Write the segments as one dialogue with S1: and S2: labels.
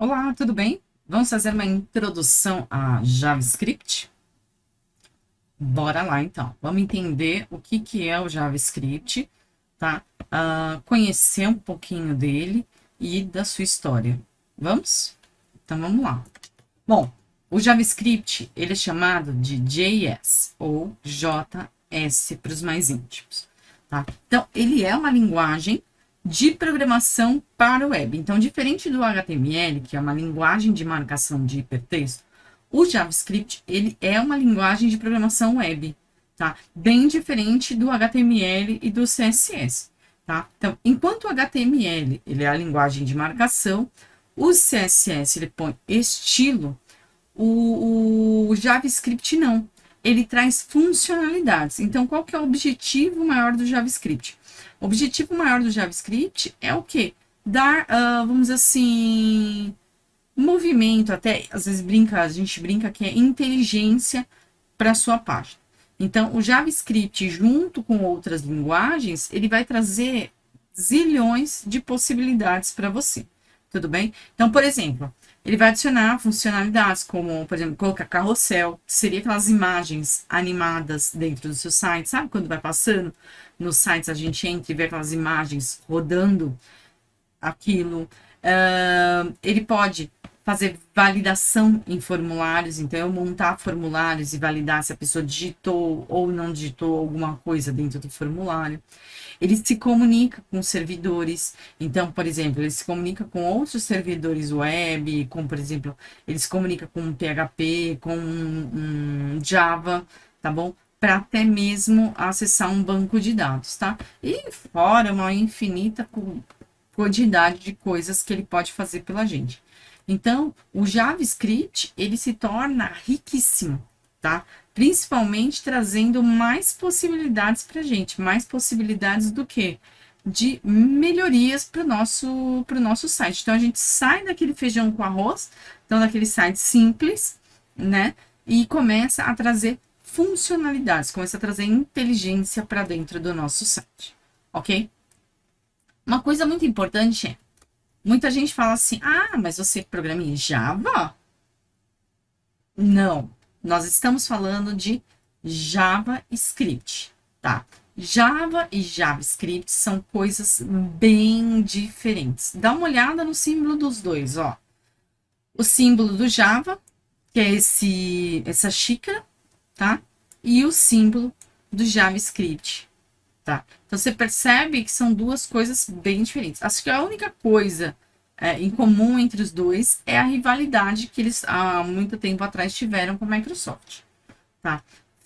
S1: Olá, tudo bem? Vamos fazer uma introdução a JavaScript? Bora lá, então. Vamos entender o que é o JavaScript, tá? Conhecer um pouquinho dele e da sua história. Vamos? Então, vamos lá. Bom, o JavaScript, ele é chamado de JS, ou JS para os mais íntimos, tá? Então, ele é uma linguagem de programação para o web. Então, diferente do HTML, que é uma linguagem de marcação de hipertexto, o JavaScript, ele é uma linguagem de programação web, tá? Bem diferente do HTML e do CSS, tá? Então, enquanto o HTML, ele é a linguagem de marcação, o CSS, ele põe estilo, o JavaScript não. Ele traz funcionalidades. Então, qual que é o objetivo maior do JavaScript? O objetivo maior do JavaScript é o quê? Dar, vamos dizer assim, movimento, até às vezes a gente brinca que é inteligência para a sua página. Então, o JavaScript, junto com outras linguagens, ele vai trazer zilhões de possibilidades para você. Tudo bem? Então, por exemplo, ele vai adicionar funcionalidades como, por exemplo, colocar carrossel, que seria aquelas imagens animadas dentro do seu site. Sabe quando vai passando nos sites, a gente entra e vê aquelas imagens rodando aquilo. Ele pode fazer validação em formulários, então eu montar formulários e validar se a pessoa digitou ou não digitou alguma coisa dentro do formulário. Ele se comunica com servidores, então, por exemplo, ele se comunica com outros servidores web, como, por exemplo, ele se comunica com PHP, com Java, tá bom? Para até mesmo acessar um banco de dados, tá? E fora uma infinita quantidade de coisas que ele pode fazer pela gente. Então, o JavaScript, ele se torna riquíssimo, tá? Principalmente trazendo mais possibilidades para a gente, mais possibilidades do que? De melhorias para o nosso site. Então, a gente sai daquele feijão com arroz, então, daquele site simples, né? E começa a trazer funcionalidades, começa a trazer inteligência para dentro do nosso site, ok? Uma coisa muito importante é, muita gente fala assim, mas você programa em Java? Não, nós estamos falando de JavaScript, tá? Java e JavaScript são coisas bem diferentes. Dá uma olhada no símbolo dos dois, ó. O símbolo do Java, que é essa xícara, tá? E o símbolo do JavaScript, tá? Então você percebe que são duas coisas bem diferentes. Acho que a única coisa em comum entre os dois é a rivalidade que eles há muito tempo atrás tiveram com a Microsoft, tá?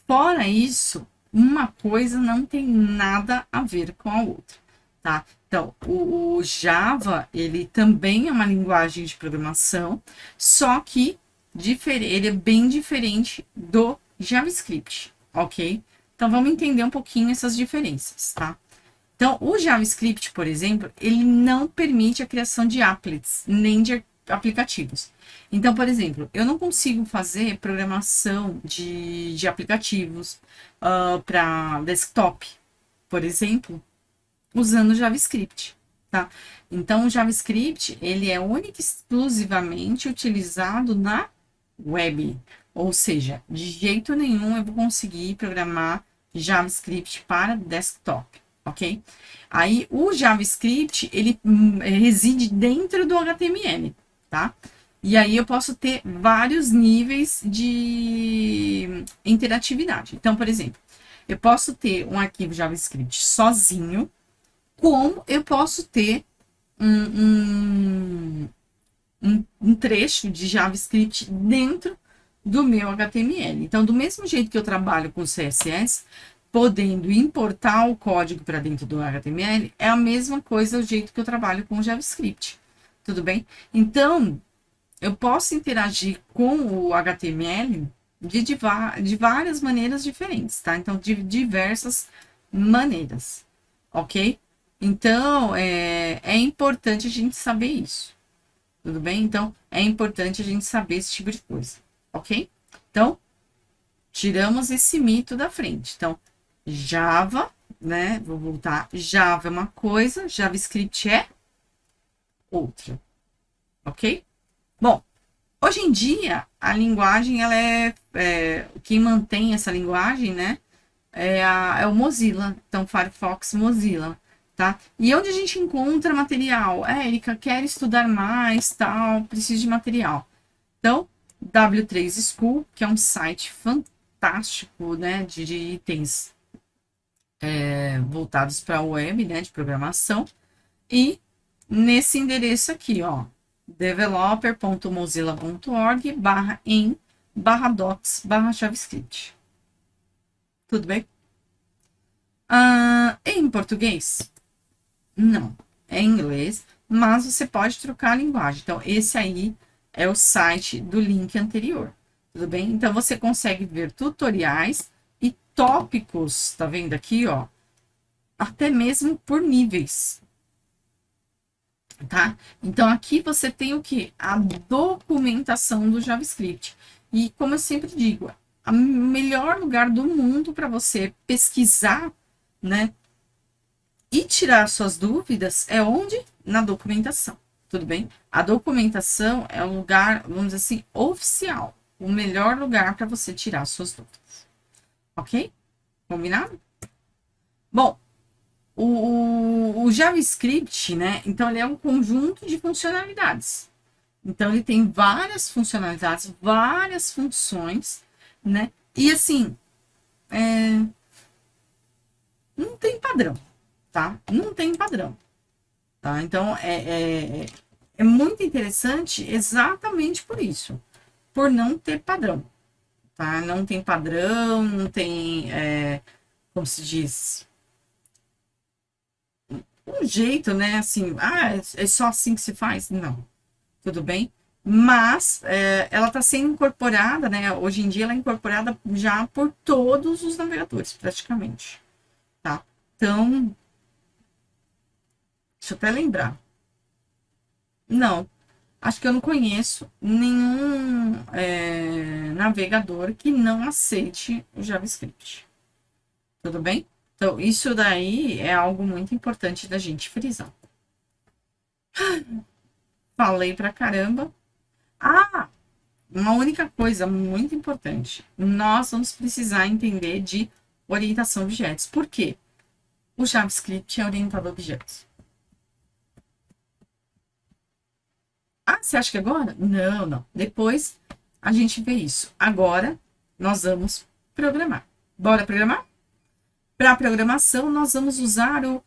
S1: Fora isso, uma coisa não tem nada a ver com a outra, tá? Então, o Java, ele também é uma linguagem de programação, só que ele é bem diferente do JavaScript, ok? Então, vamos entender um pouquinho essas diferenças, tá? Então, o JavaScript, por exemplo, ele não permite a criação de applets, nem de aplicativos. Então, por exemplo, eu não consigo fazer programação de aplicativos para desktop, por exemplo, usando JavaScript, tá? Então, o JavaScript, ele é único e exclusivamente utilizado na web. Ou seja, de jeito nenhum eu vou conseguir programar JavaScript para desktop, ok? Aí, o JavaScript, ele reside dentro do HTML, tá? E aí eu posso ter vários níveis de interatividade. Então, por exemplo, eu posso ter um arquivo JavaScript sozinho, como eu posso ter um, um trecho de JavaScript dentro do meu HTML. Então, do mesmo jeito que eu trabalho com CSS, podendo importar o código para dentro do HTML, é a mesma coisa o jeito que eu trabalho com o JavaScript. Tudo bem? Então, eu posso interagir com o HTML de várias maneiras diferentes, tá? Então, de diversas maneiras, ok? Então, é importante a gente saber isso, tudo bem? Então, é importante a gente saber esse tipo de coisa, ok? Então, tiramos esse mito da frente. Então, Java, né? Vou voltar. Java é uma coisa, JavaScript é outra, ok? Bom, hoje em dia, a linguagem, ela quem mantém essa linguagem, né, é o Mozilla. Então, Firefox Mozilla, tá? E onde a gente encontra material? Érica, quer estudar mais, tal, preciso de material. Então, W3 School, que é um site fantástico, né, de itens voltados para a web, né, de programação. E nesse endereço aqui, ó, developer.mozilla.org/em/docs/javascript. Tudo bem? Em português? Não, é em inglês, mas você pode trocar a linguagem. Então, esse aí é o site do link anterior. Tudo bem? Então, você consegue ver tutoriais e tópicos, tá vendo aqui, ó? Até mesmo por níveis, tá? Então, aqui você tem o que? A documentação do JavaScript. E, como eu sempre digo, o melhor lugar do mundo para você pesquisar, né? E tirar suas dúvidas é onde? Na documentação, tudo bem? A documentação é o lugar, vamos dizer assim, oficial. O melhor lugar para você tirar suas dúvidas. Ok? Combinado? Bom, o JavaScript, né? Então, ele é um conjunto de funcionalidades. Então, ele tem várias funcionalidades, várias funções, né? E assim, não tem padrão, tá? Não tem padrão, tá? Então, é muito interessante exatamente por isso, por não ter padrão, tá? Não tem padrão, não tem, como se diz, um jeito, né? Assim, é só assim que se faz? Não, tudo bem? Mas ela está sendo incorporada, né? Hoje em dia ela é incorporada já por todos os navegadores, praticamente, tá? Então, deixa eu até lembrar. Não, acho que eu não conheço nenhum navegador que não aceite o JavaScript. Tudo bem? Então, isso daí é algo muito importante da gente frisar. Falei pra caramba. Ah, uma única coisa muito importante. Nós vamos precisar entender de orientação a objetos. Por quê? O JavaScript é orientado a objetos. Ah, você acha que agora? Não, não. Depois a gente vê isso. Agora nós vamos programar. Bora programar? Para programação, nós vamos usar o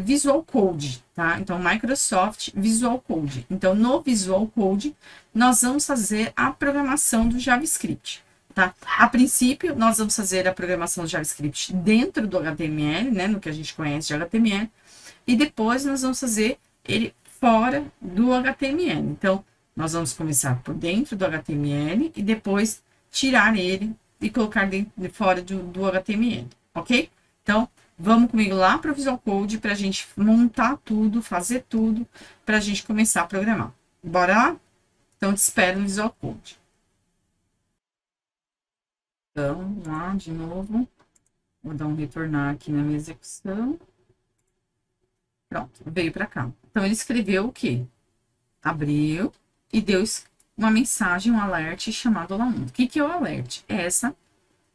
S1: Visual Code, tá? Então, Microsoft Visual Code. Então, no Visual Code, nós vamos fazer a programação do JavaScript, tá? A princípio, nós vamos fazer a programação do JavaScript dentro do HTML, né? No que a gente conhece de HTML. E depois, nós vamos fazer ele fora do HTML. Então, nós vamos começar por dentro do HTML e depois tirar ele e colocar fora do HTML, ok? Então, vamos comigo lá para o Visual Code para a gente montar tudo, fazer tudo, para a gente começar a programar. Bora lá? Então, te espero no Visual Code. Então, vamos lá de novo. Vou dar um retornar aqui na minha execução. Pronto, veio para cá. Então, ele escreveu o quê? Abriu e deu uma mensagem, um alert chamado Alarm. O que é o alert? É essa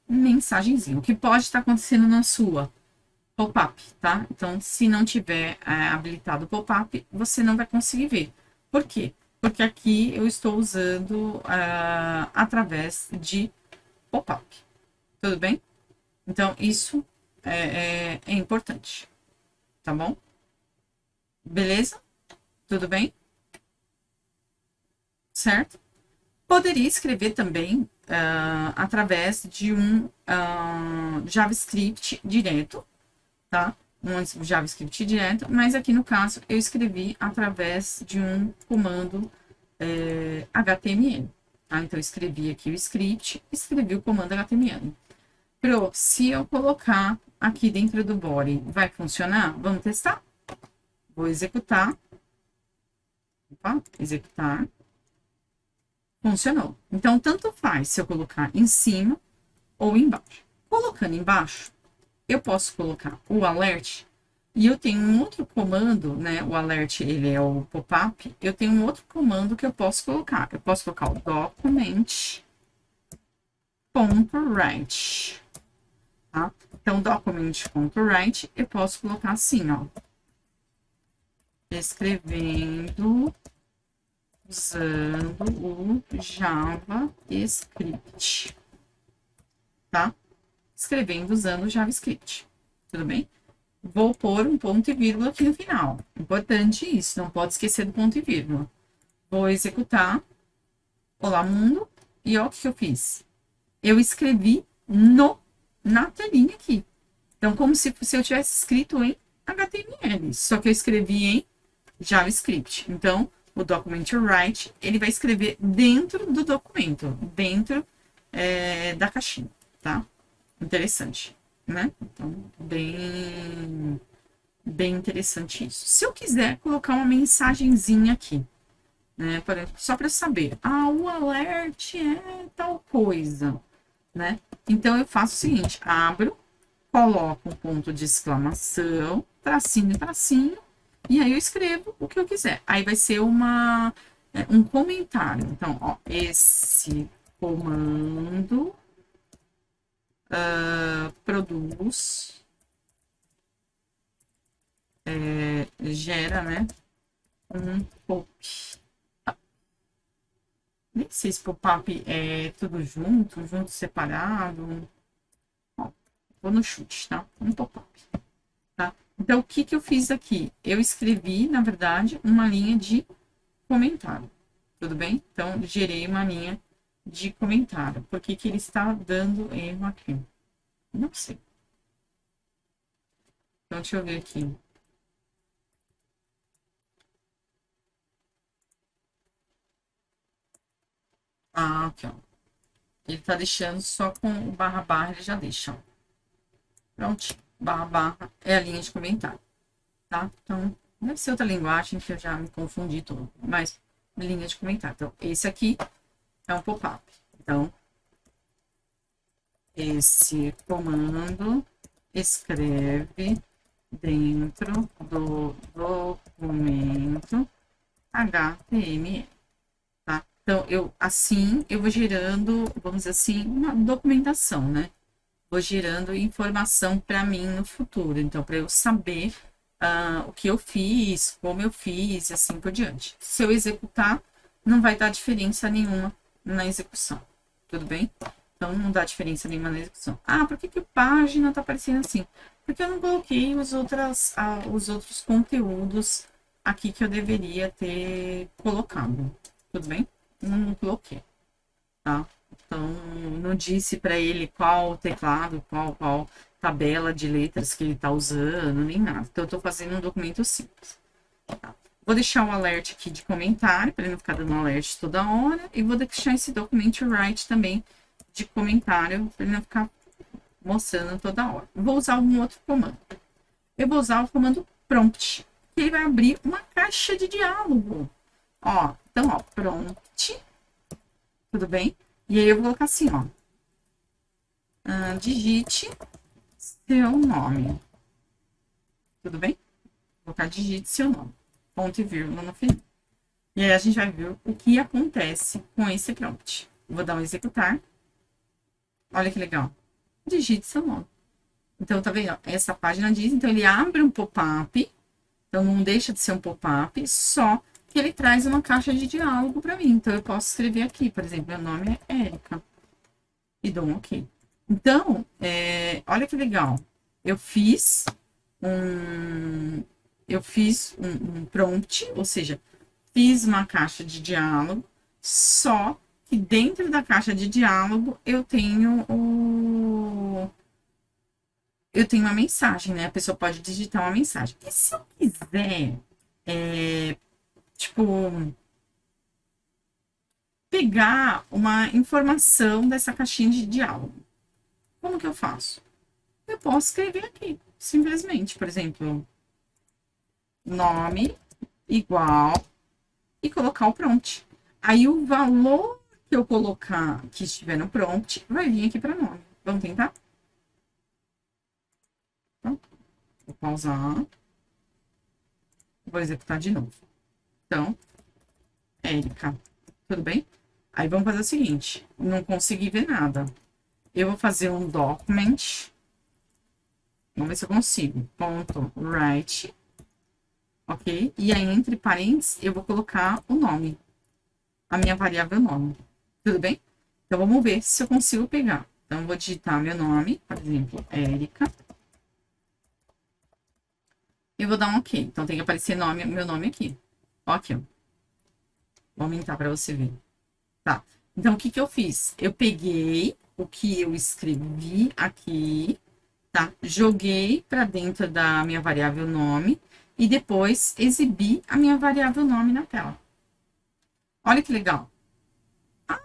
S1: mensagenzinha. O que pode estar acontecendo na sua pop-up, tá? Então, se não tiver habilitado o pop-up, você não vai conseguir ver. Por quê? Porque aqui eu estou usando através de pop-up. Tudo bem? Então, isso é importante. Tá bom? Beleza? Tudo bem? Certo? Poderia escrever também através de um JavaScript direto, tá? Um JavaScript direto, mas aqui no caso eu escrevi através de um comando HTML. Tá? Então, eu escrevi aqui o script, escrevi o comando HTML. Se eu colocar aqui dentro do body, vai funcionar? Vamos testar? Vou executar. Opa, executar. Funcionou. Então, tanto faz se eu colocar em cima ou embaixo. Colocando embaixo, eu posso colocar o alert E eu tenho um outro comando, né? O alert, ele é o pop-up. Eu tenho um outro comando que eu posso colocar. Eu posso colocar o document.write, tá? Então, document.write, eu posso colocar assim, ó. Escrevendo usando o JavaScript, tá? Escrevendo usando o JavaScript, tudo bem? Vou pôr um ponto e vírgula aqui no final. Importante isso, não pode esquecer do ponto e vírgula. Vou executar. Olá, mundo. E olha o que eu fiz. Eu escrevi na telinha aqui. Então, como se eu tivesse escrito em HTML, só que eu escrevi em JavaScript. Então, o document write, ele vai escrever dentro do documento, dentro da caixinha, tá? Interessante, né? Então, bem interessante isso. Se eu quiser colocar uma mensagenzinha aqui, né? Só para saber, o alert é tal coisa, né? Então, eu faço o seguinte, abro, coloco um ponto de exclamação, tracinho, e aí eu escrevo o que eu quiser. Aí vai ser um comentário. Então, ó, esse comando produz, gera, né, um pop. Nem sei se pop-up é tudo junto separado. Ó, vou no chute, tá? Um pop-up. Tá? Então, o que eu fiz aqui? Eu escrevi, na verdade, uma linha de comentário. Tudo bem? Então, gerei uma linha de comentário. Por que ele está dando erro aqui? Não sei. Então, deixa eu ver aqui. Aqui, ó. Ele está deixando só com o barra, ele já deixa, ó. Pronto. Barra é a linha de comentário. Tá? Então, deve ser outra linguagem que eu já me confundi todo. Mas, linha de comentário. Então, esse aqui é um pop-up. Então, esse comando escreve dentro do documento HTML, tá? Então, eu vou gerando, vamos dizer assim, uma documentação, né? Vou gerando informação para mim no futuro. Então, para eu saber o que eu fiz, como eu fiz, e assim por diante. Se eu executar, não vai dar diferença nenhuma na execução. Tudo bem? Então, não dá diferença nenhuma na execução. Por que a página está aparecendo assim? Porque eu não coloquei os outros conteúdos aqui que eu deveria ter colocado. Tudo bem? Não coloquei, tá? Então, não disse para ele qual teclado, qual tabela de letras que ele está usando, nem nada. Então, eu estou fazendo um documento simples. Tá? Vou deixar um alert aqui de comentário, para ele não ficar dando alert toda hora. E vou deixar esse documento write também de comentário, para ele não ficar mostrando toda hora. Vou usar um outro comando. Eu vou usar o comando prompt, que ele vai abrir uma caixa de diálogo. Ó, então, ó, prompt, tudo bem? E aí eu vou colocar assim, ó. Digite seu nome. Tudo bem? Vou colocar digite seu nome. Ponto e vírgula no final. E aí a gente vai ver o que acontece com esse prompt. Vou dar um executar. Olha que legal. Digite seu nome. Então, tá vendo? Essa página diz, então ele abre um pop-up. Então, não deixa de ser um pop-up, só que ele traz uma caixa de diálogo para mim. Então, eu posso escrever aqui, por exemplo, meu nome é Érica. E dou um OK. Então, olha que legal. Eu fiz um prompt, ou seja, fiz uma caixa de diálogo, só que dentro da caixa de diálogo eu tenho uma mensagem, né? A pessoa pode digitar uma mensagem. E se eu quiser, tipo, pegar uma informação dessa caixinha de diálogo, como que eu faço? Eu posso escrever aqui, simplesmente, por exemplo, nome igual e colocar o prompt. Aí o valor que eu colocar que estiver no prompt vai vir aqui para nome. Vamos tentar? Então, vou pausar. Vou executar de novo. Então, Érica, tudo bem? Aí vamos fazer o seguinte, não consegui ver nada. Eu vou fazer um document, vamos ver se eu consigo, ponto write, ok? E aí, entre parênteses, eu vou colocar o nome, a minha variável nome, tudo bem? Então, vamos ver se eu consigo pegar. Então, eu vou digitar meu nome, por exemplo, Érica. E vou dar um ok. Então, tem que aparecer meu nome aqui. Ó, aqui, ó. Vou aumentar para você ver. Tá. Então, o que que eu fiz? Eu peguei o que eu escrevi aqui, tá? Joguei para dentro da minha variável nome e depois exibi a minha variável nome na tela. Olha que legal. Ah,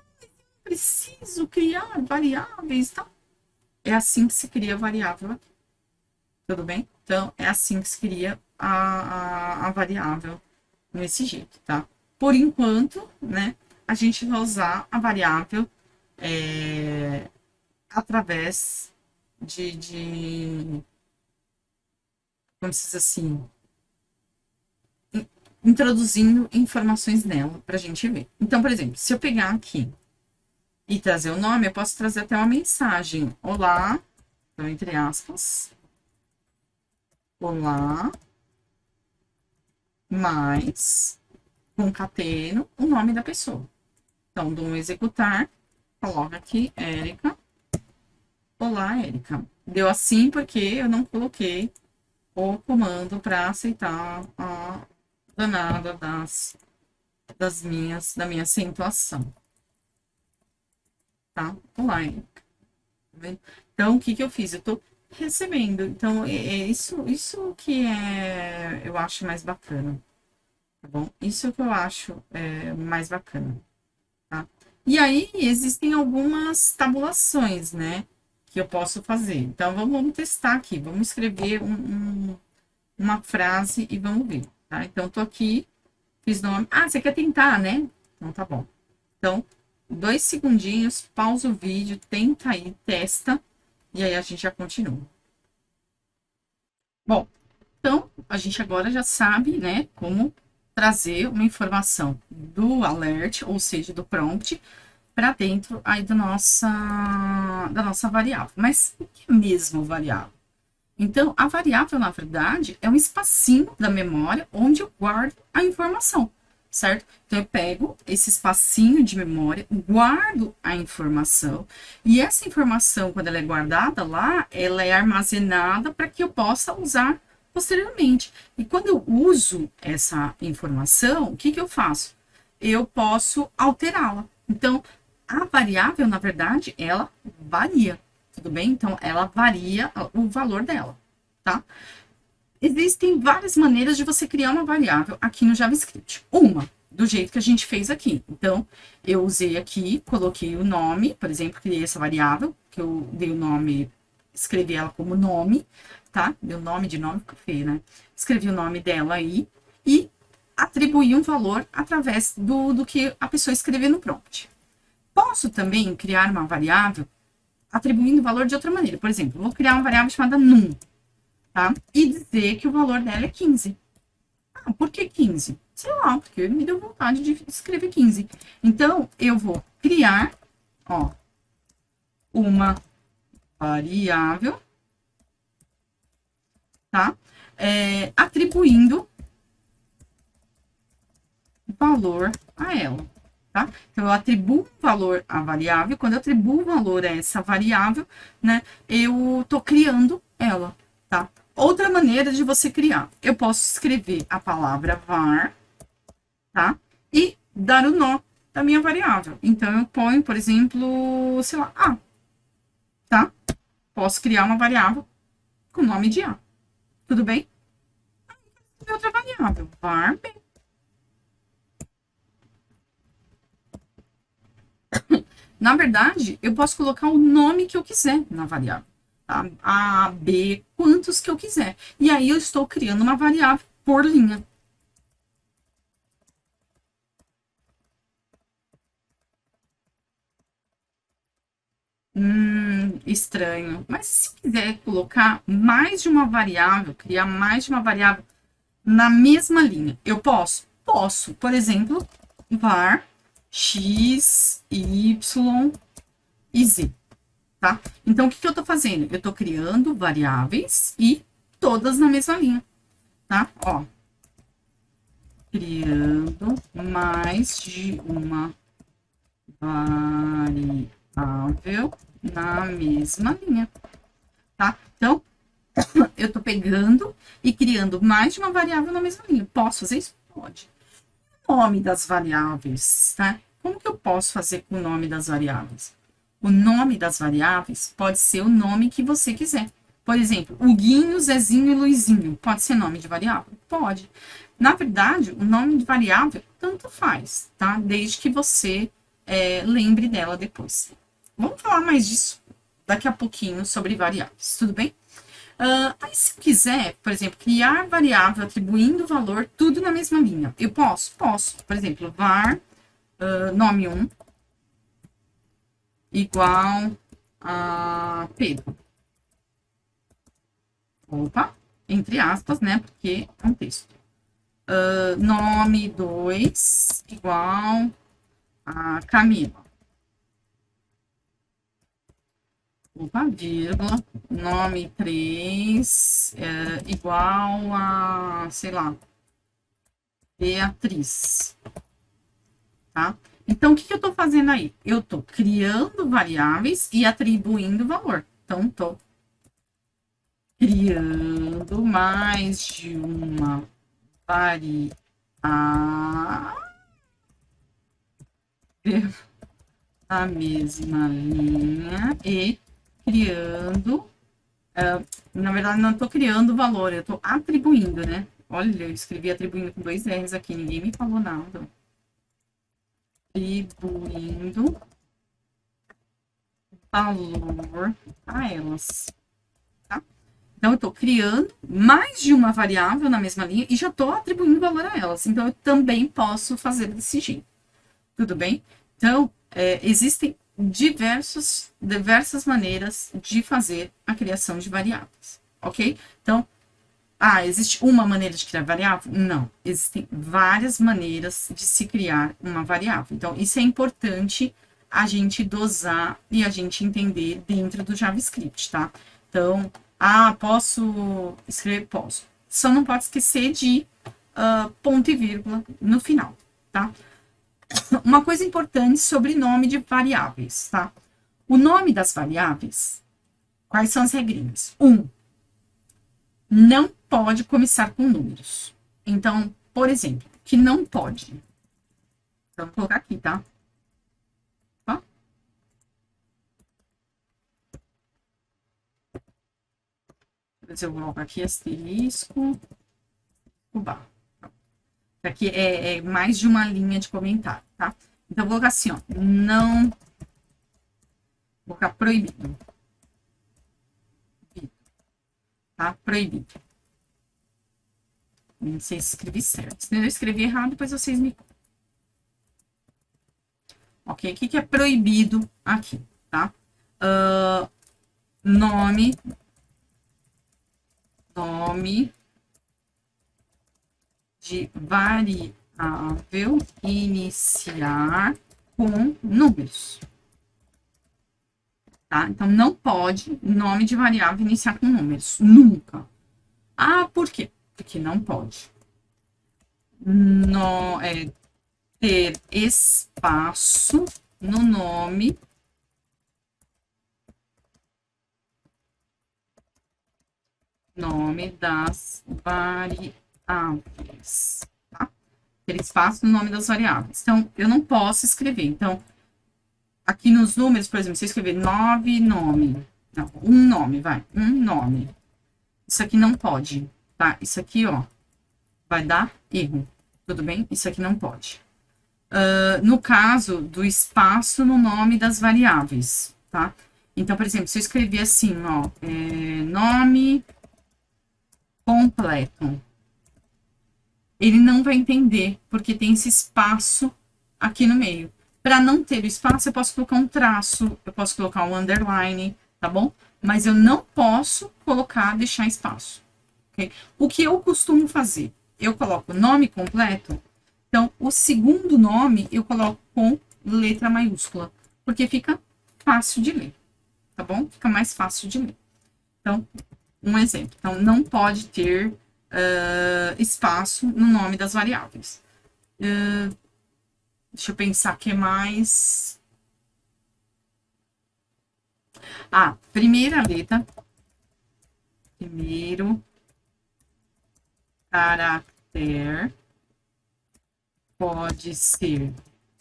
S1: preciso criar variáveis, tá? É assim que se cria variável aqui. Tudo bem? Então, é assim que se cria a variável nesse jeito, tá? Por enquanto, né, a gente vai usar a variável através como se diz assim, introduzindo informações nela para a gente ver. Então, por exemplo, se eu pegar aqui e trazer o nome, eu posso trazer até uma mensagem. Olá, então, entre aspas, olá, mais concateno o nome da pessoa. Então, do executar, coloca aqui, Érica. Olá, Érica. Deu assim porque eu não coloquei o comando para aceitar a danada da minha acentuação. Tá? Olá, Érica. Tá vendo? Então, o que que eu fiz? Eu tô recebendo. Então, isso que eu acho mais bacana. Tá bom? Isso que eu acho mais bacana. Tá? E aí, existem algumas tabulações, né? Que eu posso fazer. Então, vamos testar aqui. Vamos escrever uma frase e vamos ver, tá? Então, tô aqui, fiz nome. Ah, você quer tentar, né? Então, tá bom. Então, 2 segundinhos, pausa o vídeo, tenta aí, testa, e aí a gente já continua. Bom, então, a gente agora já sabe, né, como trazer uma informação do alert, ou seja, do prompt, para dentro aí da nossa variável. Mas o que é mesmo variável? Então, a variável, na verdade, é um espacinho da memória onde eu guardo a informação, certo? Então, eu pego esse espacinho de memória, guardo a informação, e essa informação, quando ela é guardada lá, ela é armazenada para que eu possa usar posteriormente. E quando eu uso essa informação, o que que eu faço? Eu posso alterá-la. Então, a variável, na verdade, ela varia. Tudo bem? Então, ela varia o valor dela, tá? Existem várias maneiras de você criar uma variável aqui no JavaScript. Uma, do jeito que a gente fez aqui. Então, eu usei aqui, coloquei o nome, por exemplo, criei essa variável, que eu dei o nome, escrevi ela como nome, tá? Deu nome de nome, ficou feio, né? Escrevi o nome dela aí e atribuí um valor através do que a pessoa escreveu no prompt. Posso também criar uma variável atribuindo valor de outra maneira. Por exemplo, vou criar uma variável chamada num, tá? E dizer que o valor dela é 15. Ah, por que 15? Sei lá, porque me deu vontade de escrever 15. Então, eu vou criar, ó, uma variável, tá? Atribuindo valor a ela, tá? Então, eu atribuo valor à variável. Quando eu atribuo valor a essa variável, né, eu tô criando ela, tá? Outra maneira de você criar, eu posso escrever a palavra var, tá? E dar o nó da minha variável. Então, eu ponho, por exemplo, sei lá, A, tá? Posso criar uma variável com o nome de A. Tudo bem? Outra variável, var B. Na verdade, eu posso colocar o nome que eu quiser na variável. Tá? A, B, quantos que eu quiser. E aí eu estou criando uma variável por linha. Estranho. Mas se quiser colocar mais de uma variável, criar mais de uma variável, na mesma linha. Eu posso? Posso. Por exemplo, var x, y e z, tá? Então, o que eu tô fazendo? Eu tô criando variáveis e todas na mesma linha, tá? Ó, criando mais de uma variável na mesma linha, tá? Então, eu tô pegando e criando mais de uma variável na mesma linha. Posso fazer isso? Pode. O nome das variáveis, tá? Como que eu posso fazer com o nome das variáveis? O nome das variáveis pode ser o nome que você quiser. Por exemplo, Huguinho, Zezinho e Luizinho. Pode ser nome de variável? Pode. Na verdade, o nome de variável tanto faz, tá? Desde que você lembre dela depois. Vamos falar mais disso daqui a pouquinho sobre variáveis, tudo bem? Aí, se eu quiser, por exemplo, criar variável atribuindo valor, tudo na mesma linha. Eu posso? Posso. Por exemplo, var nome 1 igual a Pedro. Opa, entre aspas, né? Porque é um texto. Nome 2 igual a Camila. Opa, vírgula. Nome 3 igual a, sei lá, Beatriz. Tá? Então, o que eu estou fazendo aí? Eu estou criando variáveis e atribuindo valor. Então, estou criando mais de uma variável na mesma linha e criando. Na verdade, não estou criando valor, eu estou atribuindo, né? Olha, eu escrevi atribuindo com 2 R's aqui, ninguém me falou nada. Atribuindo valor a elas. Tá? Então, eu estou criando mais de uma variável na mesma linha e já estou atribuindo valor a elas. Então, eu também posso fazer desse jeito. Tudo bem? Então, existem diversas maneiras de fazer a criação de variáveis, ok? Então, existe uma maneira de criar variável? Não, existem várias maneiras de se criar uma variável. Então, isso é importante a gente dosar e a gente entender dentro do JavaScript, tá? Então, posso escrever? Posso. Só não pode esquecer de ponto e vírgula no final, tá? Uma coisa importante sobre nome de variáveis, tá? O nome das variáveis, quais são as regrinhas? Não pode começar com números. Então, por exemplo, que não pode. Então, vou colocar aqui, tá? Ó. Eu vou colocar aqui asterisco, bar. Aqui é mais de uma linha de comentário, tá? Então, vou colocar assim, ó. Não. Vou colocar proibido. Tá? Proibido. Não sei se escrevi certo. Se eu escrevi errado, depois vocês me... Ok? O que é proibido aqui, tá? Nome de variável iniciar com números. Tá? Então, não pode nome de variável iniciar com números. Nunca. Por quê? Porque não pode. Ter espaço no nome das variáveis. Tá? Ter espaço no nome das variáveis. Então, eu não posso escrever. Então, aqui nos números, por exemplo, se eu escrever nome, não, um nome, vai, um nome. Isso aqui não pode, tá? Isso aqui, ó, vai dar erro, tudo bem? Isso aqui não pode. No caso do espaço no nome das variáveis, tá? Então, por exemplo, se eu escrever assim, ó, nome completo, ele não vai entender, porque tem esse espaço aqui no meio. Para não ter o espaço, eu posso colocar um traço, eu posso colocar um underline, tá bom? Mas eu não posso deixar espaço, ok? O que eu costumo fazer? eu coloco nome completo, então o segundo nome eu coloco com letra maiúscula, porque fica fácil de ler, tá bom? Fica mais fácil de ler. Então, um exemplo. Então, não pode ter espaço no nome das variáveis. Deixa eu pensar o que mais. Primeira letra. Primeiro caractere pode ser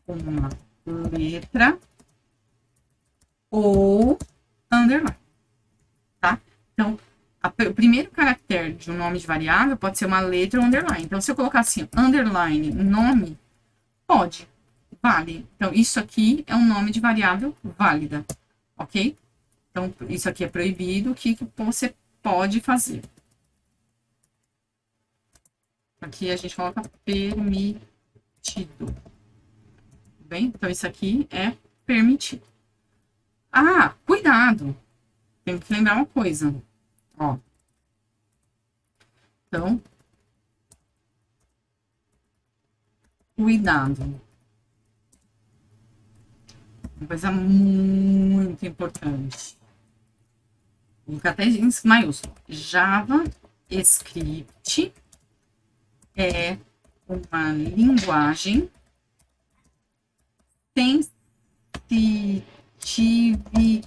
S1: uma letra ou underline, tá? Então, o primeiro caractere de um nome de variável pode ser uma letra ou underline. Então, se eu colocar assim, underline, nome, pode, vale. Então, isso aqui é um nome de variável válida, ok? Então, isso aqui é proibido, o que você pode fazer? Aqui a gente coloca permitido. Bem, então isso aqui é permitido. Cuidado. Tem que lembrar uma coisa. Ó. Então, cuidado. Uma coisa muito importante. Vou colocar até em maiúsculo. JavaScript é uma linguagem sensitive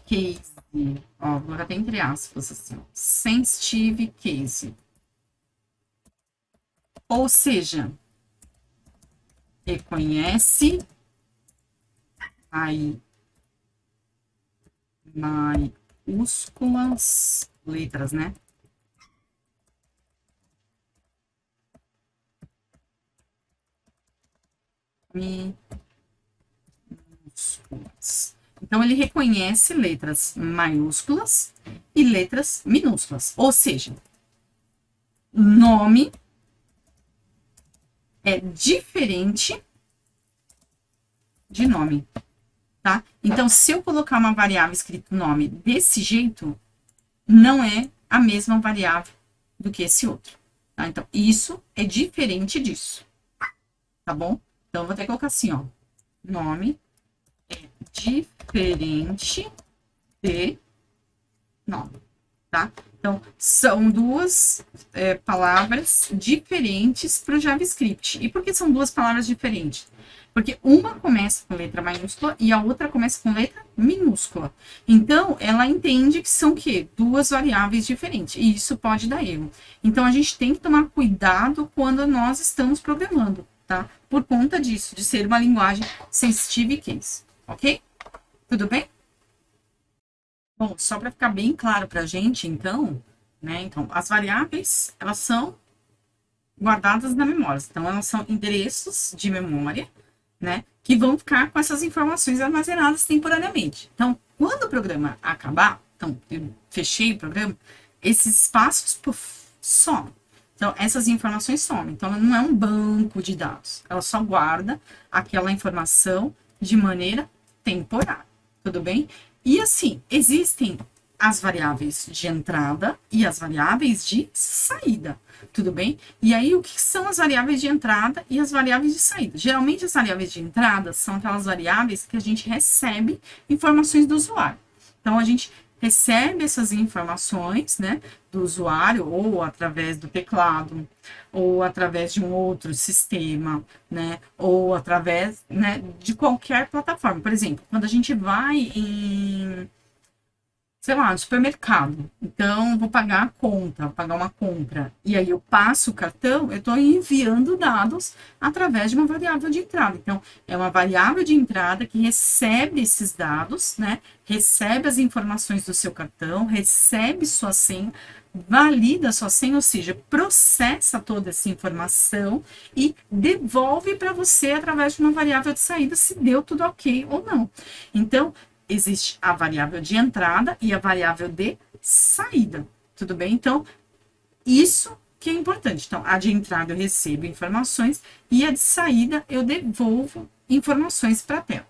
S1: case. Ó, vou até entre aspas, assim. Sensitive case. Ou seja, reconhece aí maiúsculas, letras, né? Minúsculas. Então, ele reconhece letras maiúsculas e letras minúsculas. Ou seja, nome é diferente de nome, tá? Então, se eu colocar uma variável escrito nome desse jeito, não é a mesma variável do que esse outro, tá? Então, isso é diferente disso, tá bom? Então, eu vou até colocar assim, ó. Nome é diferente de nome, tá? Então, são duas palavras diferentes para o JavaScript. E por que são duas palavras diferentes? Porque uma começa com letra maiúscula e a outra começa com letra minúscula. Então, ela entende que são o quê? Duas variáveis diferentes. E isso pode dar erro. Então, a gente tem que tomar cuidado quando nós estamos programando, tá? Por conta disso, de ser uma linguagem sensitive case. Ok? Tudo bem? Bom, só para ficar bem claro para a gente, então, né? Então, as variáveis, elas são guardadas na memória. Então, elas são endereços de memória, né? Que vão ficar com essas informações armazenadas temporariamente. Então, quando o programa acabar, então, eu fechei o programa, esses espaços, somem. Então, essas informações somem. Então, ela não é um banco de dados. Ela só guarda aquela informação de maneira temporária. Tudo bem? E assim, existem as variáveis de entrada e as variáveis de saída, tudo bem? E aí, o que são as variáveis de entrada e as variáveis de saída? Geralmente, as variáveis de entrada são aquelas variáveis que a gente recebe informações do usuário. Então, a gente recebe essas informações, né, do usuário, ou através do teclado, ou através de um outro sistema, né, ou através, né, de qualquer plataforma. Por exemplo, quando a gente vai em, sei lá, no supermercado, então vou pagar a conta, vou pagar uma compra, e aí eu passo o cartão, eu estou enviando dados através de uma variável de entrada. Então, é uma variável de entrada que recebe esses dados, né? Recebe as informações do seu cartão, recebe sua senha, valida sua senha, ou seja, processa toda essa informação e devolve para você através de uma variável de saída se deu tudo ok ou não. Então, existe a variável de entrada e a variável de saída, tudo bem? Então, isso que é importante. Então, a de entrada eu recebo informações e a de saída eu devolvo informações para a tela,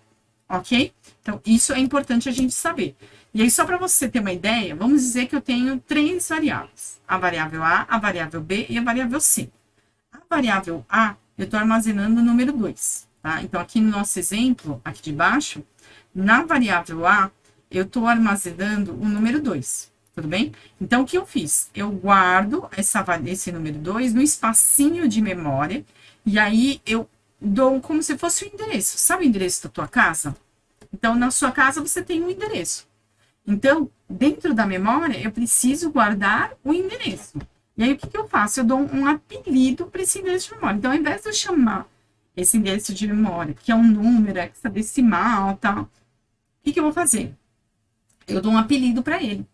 S1: ok? Então, isso é importante a gente saber. E aí, só para você ter uma ideia, vamos dizer que eu tenho três variáveis. A variável A, a variável B e a variável C. A variável A, eu estou armazenando o número 2, tá? Então, aqui no nosso exemplo, aqui de baixo, na variável A, eu estou armazenando o número 2, tudo bem? Então, o que eu fiz? Eu guardo esse número 2 no espacinho de memória, e aí eu dou como se fosse o endereço. Sabe o endereço da tua casa? Então, na sua casa, você tem um endereço. Então, dentro da memória, eu preciso guardar o endereço. E aí, o que eu faço? Eu dou um apelido para esse endereço de memória. Então, ao invés de eu chamar esse endereço de memória, que é um número hexadecimal, tal, o que eu vou fazer? Eu dou um apelido para ele.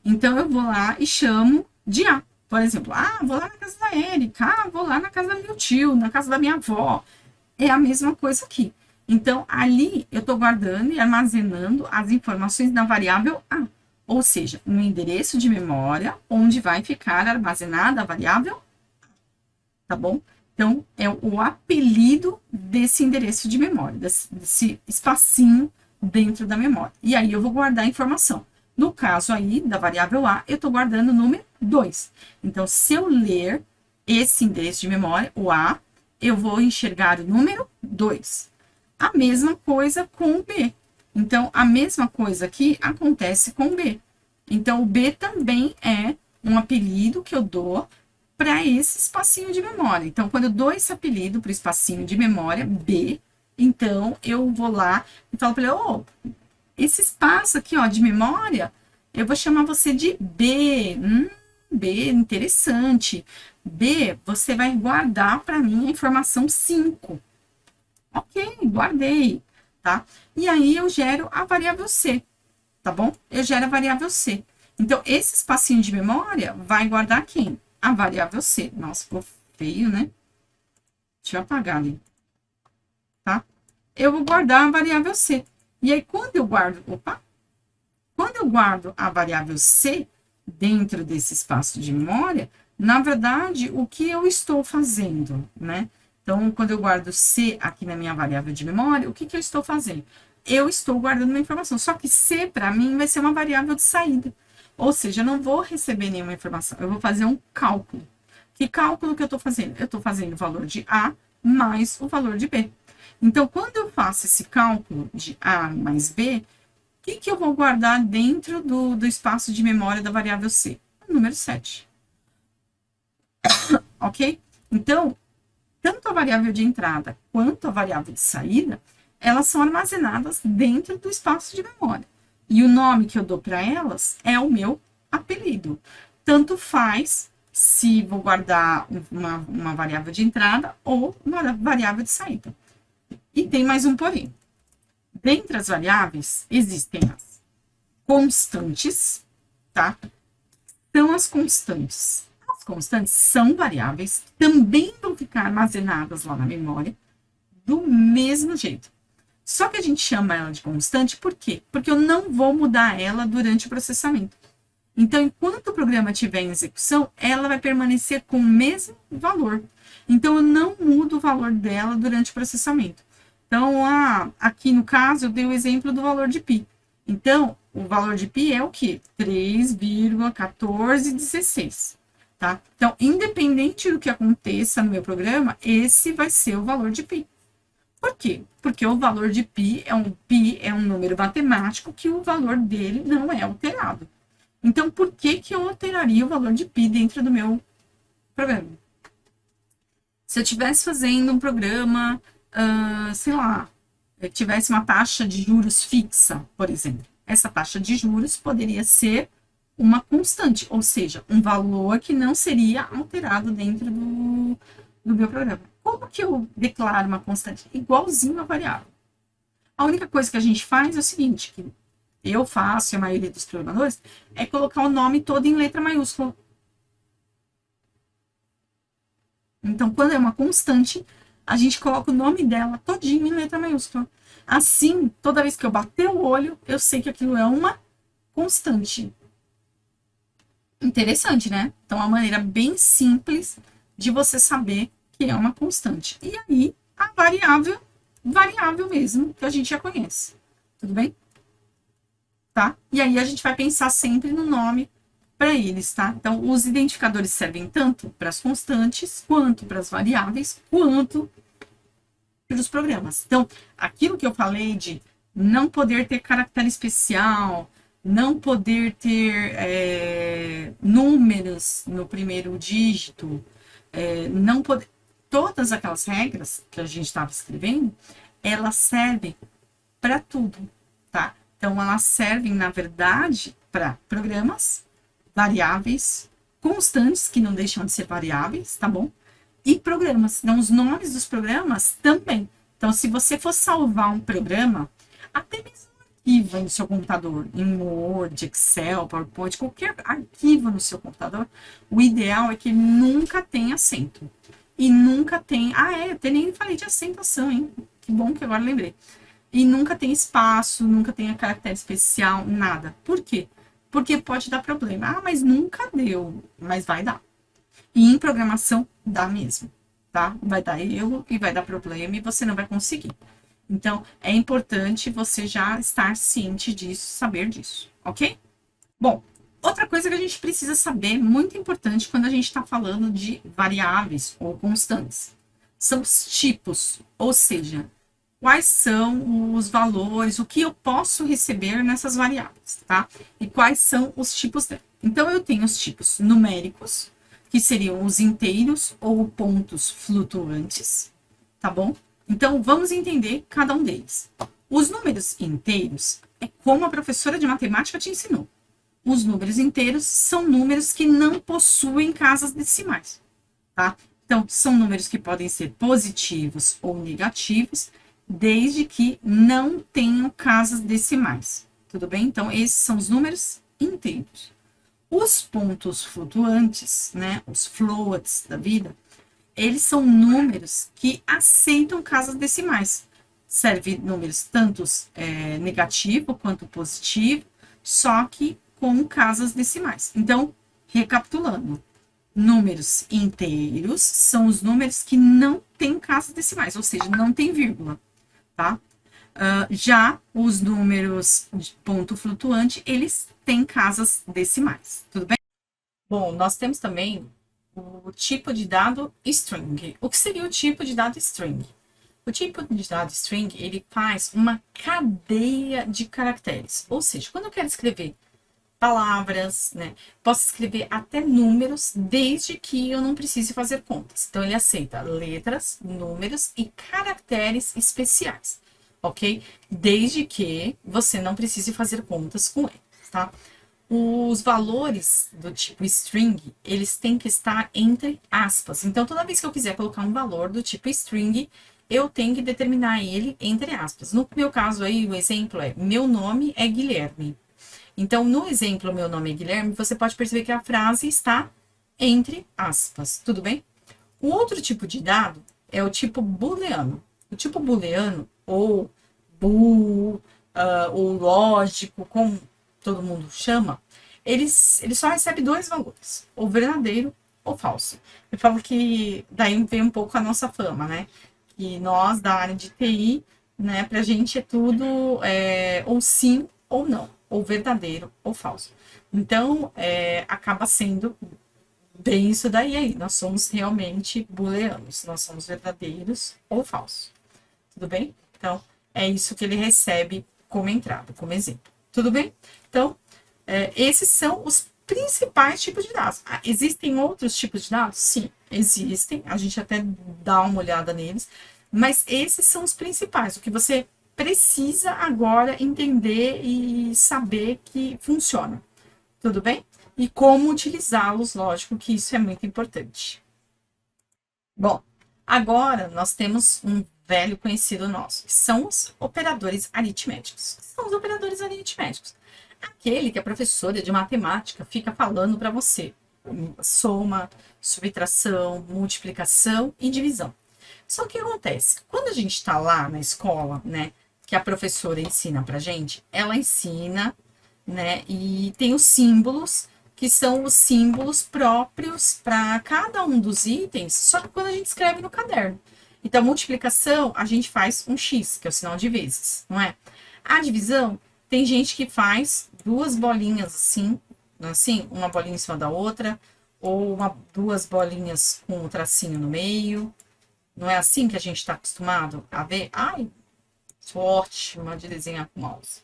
S1: Então, eu vou lá e chamo de A. Por exemplo, vou lá na casa da Érica, vou lá na casa do meu tio, na casa da minha avó. É a mesma coisa aqui. Então, ali eu estou guardando e armazenando as informações da variável A. Ou seja, um endereço de memória onde vai ficar armazenada a variável A. Tá bom? Então, é o apelido desse endereço de memória, desse espacinho dentro da memória. E aí eu vou guardar a informação. No caso aí da variável A, eu estou guardando o número 2. Então, se eu ler esse endereço de memória, o A, eu vou enxergar o número 2. A mesma coisa com o B. Então, a mesma coisa aqui acontece com o B. Então, o B também é um apelido que eu dou para esse espacinho de memória. Então, quando eu dou esse apelido para o espacinho de memória, B, então eu vou lá e falo para ele, esse espaço aqui, ó, de memória, eu vou chamar você de B. B, interessante. B, você vai guardar para mim a informação 5. Ok, guardei, tá? E aí eu gero a variável C, tá bom? Eu gero a variável C. Então, esse espacinho de memória vai guardar quem? A variável C. Nossa, ficou feio, né? Deixa eu apagar ali, tá? Eu vou guardar a variável C. E aí, quando eu guardo a variável C dentro desse espaço de memória, na verdade, o que eu estou fazendo, né? Então, quando eu guardo C aqui na minha variável de memória, o que eu estou fazendo? Eu estou guardando uma informação, só que C, para mim, vai ser uma variável de saída. Ou seja, eu não vou receber nenhuma informação, eu vou fazer um cálculo. Que cálculo que eu estou fazendo? Eu estou fazendo o valor de A mais o valor de B. Então, quando eu faço esse cálculo de A mais B, o que eu vou guardar dentro do espaço de memória da variável C? O número 7. Ok? Então, tanto a variável de entrada quanto a variável de saída, elas são armazenadas dentro do espaço de memória. E o nome que eu dou para elas é o meu apelido. Tanto faz se vou guardar uma variável de entrada ou uma variável de saída. E tem mais um porém. Dentre as variáveis, existem as constantes, tá? São as constantes. As constantes são variáveis, também vão ficar armazenadas lá na memória, do mesmo jeito. Só que a gente chama ela de constante, por quê? Porque eu não vou mudar ela durante o processamento. Então, enquanto o programa estiver em execução, ela vai permanecer com o mesmo valor. Então, eu não mudo o valor dela durante o processamento. Então, aqui no caso, eu dei o exemplo do valor de π. Então, o valor de π é o quê? 3,1416, tá? Então, independente do que aconteça no meu programa, esse vai ser o valor de π. Por quê? Porque o valor de π é um número matemático que o valor dele não é alterado. Então, por que eu alteraria o valor de π dentro do meu programa? Se eu estivesse fazendo um programa, sei lá, eu tivesse uma taxa de juros fixa, por exemplo, essa taxa de juros poderia ser uma constante, ou seja, um valor que não seria alterado dentro do meu programa. Como que eu declaro uma constante? Igualzinho a variável. A única coisa que a gente faz é o seguinte, que eu faço e a maioria dos programadores, é colocar o nome todo em letra maiúscula. Então, quando é uma constante, a gente coloca o nome dela todinho em letra maiúscula. Assim, toda vez que eu bater o olho, eu sei que aquilo é uma constante. Interessante, né? Então, é uma maneira bem simples de você saber que é uma constante. E aí, a variável mesmo, que a gente já conhece. Tudo bem? Tá? E aí, a gente vai pensar sempre no nome para eles, tá? Então, os identificadores servem tanto para as constantes, quanto para as variáveis, quanto para os programas. Então, aquilo que eu falei de não poder ter caractere especial, não poder ter números no primeiro dígito, não poder... Todas aquelas regras que a gente estava escrevendo, elas servem para tudo, tá? Então, elas servem, na verdade, para programas, variáveis, constantes, que não deixam de ser variáveis, tá bom? E programas. Então, os nomes dos programas também. Então, se você for salvar um programa, até mesmo um arquivo no seu computador, em Word, Excel, PowerPoint, qualquer arquivo no seu computador, o ideal é que nunca tenha acento. E nunca tem... eu até nem falei de acentuação, hein? Que bom que agora lembrei. E nunca tem espaço, nunca tem caractere especial, nada. Por quê? Porque pode dar problema. Mas nunca deu. Mas vai dar. E em programação, dá mesmo, tá? Vai dar erro e vai dar problema e você não vai conseguir. Então, é importante você já estar ciente disso, saber disso, ok? Bom, outra coisa que a gente precisa saber, muito importante quando a gente está falando de variáveis ou constantes, são os tipos, ou seja, quais são os valores, o que eu posso receber nessas variáveis, tá? E quais são os tipos dela. Então, eu tenho os tipos numéricos, que seriam os inteiros ou pontos flutuantes, tá bom? Então, vamos entender cada um deles. Os números inteiros é como a professora de matemática te ensinou. Os números inteiros são números que não possuem casas decimais, tá? Então, são números que podem ser positivos ou negativos, desde que não tenham casas decimais, tudo bem? Então, esses são os números inteiros. Os pontos flutuantes, né, os floats da vida, eles são números que aceitam casas decimais. Serve números tanto negativo quanto positivo, só que com casas decimais. Então, recapitulando, números inteiros são os números que não têm casas decimais, ou seja, não tem vírgula, tá? Já os números de ponto flutuante, eles têm casas decimais, tudo bem? Bom, nós temos também o tipo de dado string. O que seria o tipo de dado string? O tipo de dado string, ele faz uma cadeia de caracteres. Ou seja, quando eu quero escrever palavras, né, posso escrever até números, desde que eu não precise fazer contas. Então, ele aceita letras, números e caracteres especiais, ok? Desde que você não precise fazer contas com eles, tá? Os valores do tipo string, eles têm que estar entre aspas. Então, toda vez que eu quiser colocar um valor do tipo string, eu tenho que determinar ele entre aspas. No meu caso aí, o exemplo é, meu nome é Guilherme. Então, no exemplo, meu nome é Guilherme, você pode perceber que a frase está entre aspas, tudo bem? O outro tipo de dado é o tipo booleano. O tipo booleano, ou bool, ou lógico, como todo mundo chama, ele só recebe dois valores, ou verdadeiro ou falso. Eu falo que daí vem um pouco a nossa fama, né? Que nós, da área de TI, né, pra gente é tudo ou sim ou não, ou verdadeiro ou falso. Então, acaba sendo bem isso daí aí. Nós somos realmente booleanos, nós somos verdadeiros ou falsos. Tudo bem? Então, é isso que ele recebe como entrada, como exemplo. Tudo bem? Então, esses são os principais tipos de dados. Existem outros tipos de dados? Sim, existem. A gente até dá uma olhada neles. Mas esses são os principais. O que você precisa agora entender e saber que funciona. Tudo bem? E como utilizá-los, lógico que isso é muito importante. Bom, agora nós temos um velho conhecido nosso, que são os operadores aritméticos. O que são os operadores aritméticos? Aquele que a professora de matemática fica falando para você. Soma, subtração, multiplicação e divisão. Só que o que acontece? Quando a gente está lá na escola, né, que a professora ensina pra gente, ela ensina, né, e tem os símbolos, que são os símbolos próprios para cada um dos itens, só que quando a gente escreve no caderno. Então, multiplicação, a gente faz um X, que é o sinal de vezes, não é? A divisão, tem gente que faz duas bolinhas assim, Não é assim? Uma bolinha em cima da outra, ou duas bolinhas com um tracinho no meio. Não é assim que a gente está acostumado a ver? Ai, sou ótima de desenhar com mouse.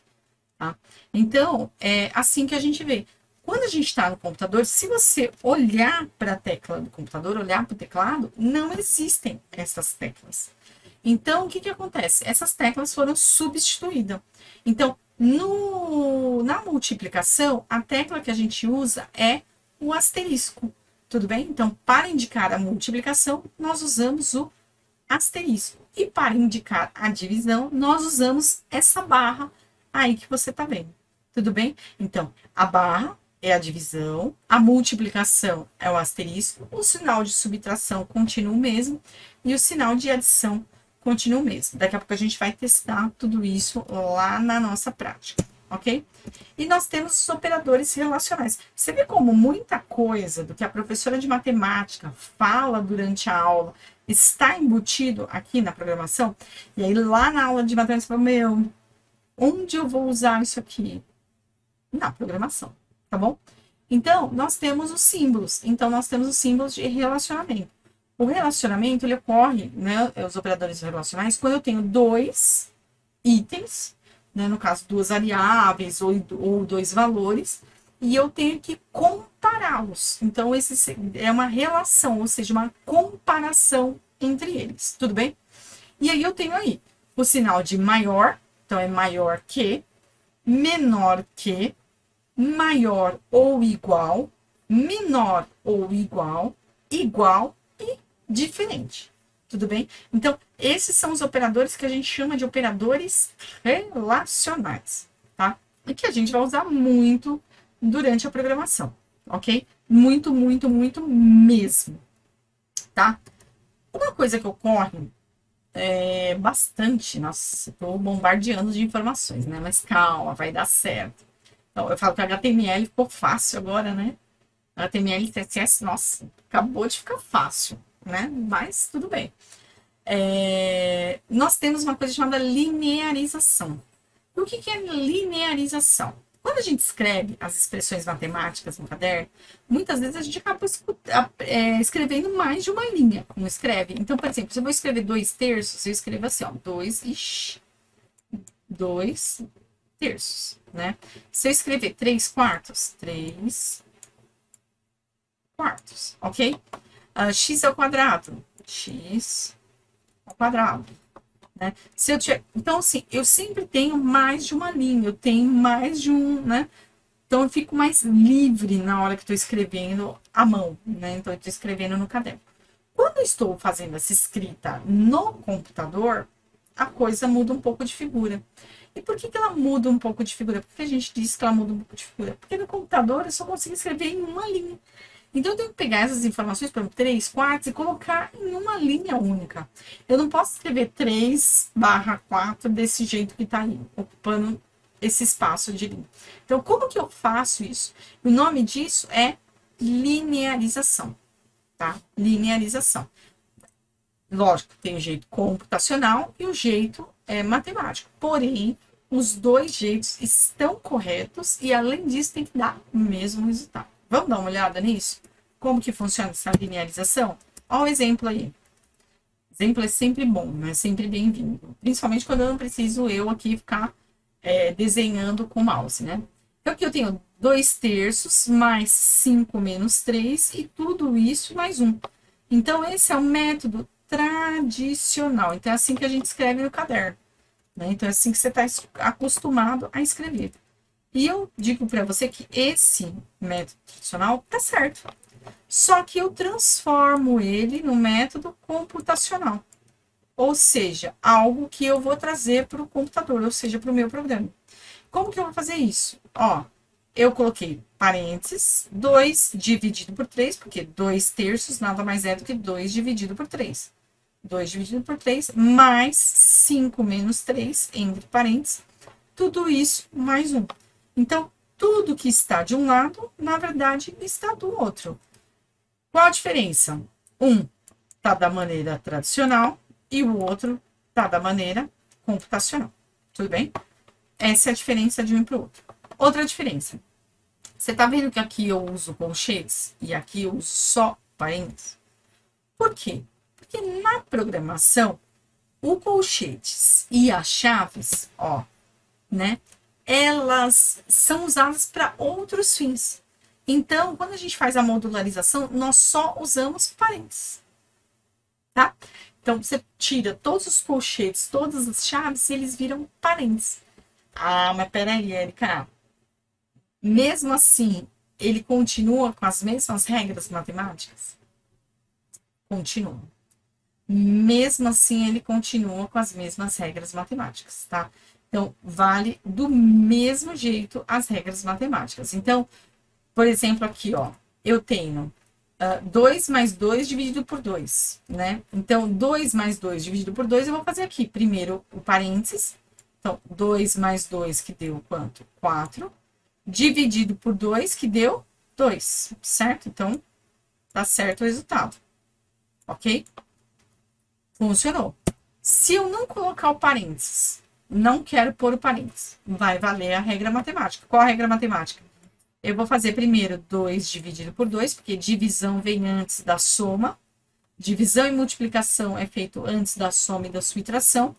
S1: Tá? Então, é assim que a gente vê. Quando a gente está no computador, se você olhar para a tecla do computador, olhar para o teclado, não existem essas teclas. Então, o que, que acontece? Essas teclas foram substituídas. Então, na multiplicação, a tecla que a gente usa é o asterisco. Tudo bem? Então, para indicar a multiplicação, nós usamos o asterisco. E para indicar a divisão, nós usamos essa barra aí que você está vendo. Tudo bem? Então, a barra é a divisão, a multiplicação é o asterisco, o sinal de subtração continua o mesmo e o sinal de adição continua o mesmo. Daqui a pouco a gente vai testar tudo isso lá na nossa prática, ok? E nós temos os operadores relacionais. Você vê como muita coisa do que a professora de matemática fala durante a aula está embutido aqui na programação? E aí lá na aula de matemática, você fala, meu, onde eu vou usar isso aqui? Na programação, tá bom? Então, nós temos os símbolos. Então, nós temos os símbolos de relacionamento. O relacionamento, ele ocorre, né, os operadores relacionais, quando eu tenho dois itens, né, no caso, duas variáveis ou dois valores, e eu tenho que compará-los. Então, esse é uma relação, ou seja, uma comparação entre eles, tudo bem? E aí eu tenho aí o sinal de maior, então é maior que, menor que, maior ou igual, menor ou igual, igual e diferente. Tudo bem? Então, esses são os operadores que a gente chama de operadores relacionais, tá? E que a gente vai usar muito durante a programação, ok? Muito, muito, muito mesmo, tá? Uma coisa que ocorre bastante, nossa, estou bombardeando de informações, né? Mas calma, vai dar certo. Então, eu falo que HTML ficou fácil agora, né? HTML e CSS, nossa, acabou de ficar fácil, né? Mas tudo bem. Nós temos uma coisa chamada linearização. E o que é linearização? Quando a gente escreve as expressões matemáticas no caderno, muitas vezes a gente acaba escrevendo mais de uma linha, como escreve. Então, por exemplo, se eu vou escrever 2/3, eu escrevo assim, ó, 2/3, né? Se eu escrever 3/4, 3/4, ok? X ao quadrado, x ao quadrado. Né? Se eu tiver, então, assim, eu sempre tenho mais de uma linha, eu tenho mais de um, né? Então, eu fico mais livre na hora que estou escrevendo à mão, né? Então, eu estou escrevendo no caderno. Quando eu estou fazendo essa escrita no computador, a coisa muda um pouco de figura. E por que ela muda um pouco de figura? Por que a gente diz que ela muda um pouco de figura? Porque no computador eu só consigo escrever em uma linha. Então, eu tenho que pegar essas informações, por exemplo, 3/4 e colocar em uma linha única. Eu não posso escrever 3/4 desse jeito que está aí, ocupando esse espaço de linha. Então, como que eu faço isso? O nome disso é linearização, tá? Linearização. Lógico, tem o jeito computacional e o jeito matemático. Porém, os dois jeitos estão corretos e, além disso, tem que dar o mesmo resultado. Vamos dar uma olhada nisso? Como que funciona essa linearização? Olha o exemplo aí. O exemplo é sempre bom, né? Sempre bem-vindo. Principalmente quando eu não preciso aqui ficar desenhando com o mouse, né? Então, aqui eu tenho 2/3 mais 5 menos 3 e tudo isso mais 1. Então, esse é o método tradicional. Então, é assim que a gente escreve no caderno, né? Então, é assim que você está acostumado a escrever. E eu digo para você que esse método tradicional tá certo. Só que eu transformo ele no método computacional. Ou seja, algo que eu vou trazer para o computador, ou seja, para o meu programa. Como que eu vou fazer isso? Ó, eu coloquei parênteses, 2 dividido por 3, porque 2/3 nada mais é do que 2 dividido por 3. 2 dividido por 3, mais 5 menos 3, entre parênteses, tudo isso mais 1. Então, tudo que está de um lado, na verdade, está do outro. Qual a diferença? Um está da maneira tradicional e o outro está da maneira computacional. Tudo bem? Essa é a diferença de um para o outro. Outra diferença. Você tá vendo que aqui eu uso colchetes e aqui eu uso só parênteses? Por quê? Porque na programação, o colchetes e as chaves, ó, né? Elas são usadas para outros fins. Então, quando a gente faz a modularização, nós só usamos parênteses, tá? Então, você tira todos os colchetes, todas as chaves, e eles viram parênteses. Ah, mas peraí, Erika. Mesmo assim, ele continua com as mesmas regras matemáticas? Continua. Mesmo assim, ele continua com as mesmas regras matemáticas, tá? Então, vale do mesmo jeito as regras matemáticas. Então, por exemplo, aqui, ó, eu tenho 2 mais 2 dividido por 2, né? Então, 2 mais 2 dividido por 2, eu vou fazer aqui. Primeiro, o parênteses. Então, 2 mais 2, que deu quanto? 4. Dividido por 2, que deu 2, certo? Então, tá certo o resultado. Ok? Funcionou. Se eu não colocar o parênteses, não quero pôr o parênteses, vai valer a regra matemática. Qual a regra matemática? Eu vou fazer primeiro 2 dividido por 2, porque divisão vem antes da soma. Divisão e multiplicação é feito antes da soma e da subtração.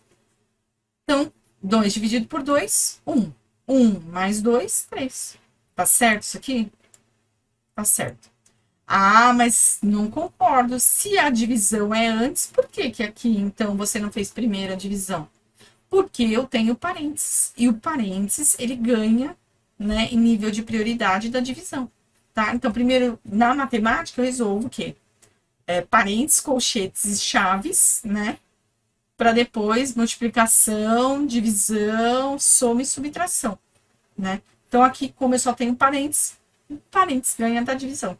S1: Então, 2 dividido por 2, 1. 1 mais 2, 3. Tá certo isso aqui? Tá certo. Ah, mas não concordo. Se a divisão é antes, por que que aqui, então, você não fez primeiro a divisão? Porque eu tenho parênteses. E o parênteses, ele ganha, né, em nível de prioridade da divisão, tá? Então, primeiro, na matemática, eu resolvo o quê? Parênteses, colchetes e chaves, né? Para depois, multiplicação, divisão, soma e subtração, né? Então, aqui, como eu só tenho parênteses ganha da divisão.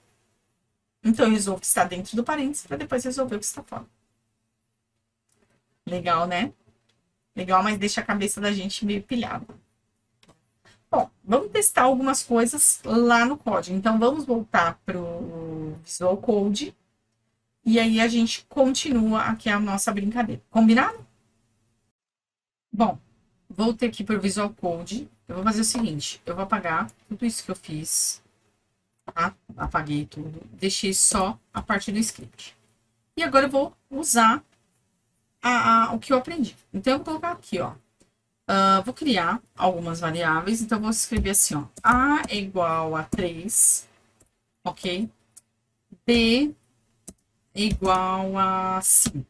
S1: Então, eu resolvo o que está dentro do parênteses para depois resolver o que está fora. Legal, né? Legal, mas deixa a cabeça da gente meio pilhada. Bom, vamos testar algumas coisas lá no código. Então, vamos voltar para o Visual Code. E aí, a gente continua aqui a nossa brincadeira. Combinado? Bom, voltei aqui para o Visual Code. Eu vou fazer o seguinte. Eu vou apagar tudo isso que eu fiz. Tá? Apaguei tudo. Deixei só a parte do script. E agora eu vou usar o que eu aprendi. Então, eu vou colocar aqui, ó. Vou criar algumas variáveis. Então, vou escrever assim, ó. A é igual a 3, ok? B é igual a 5.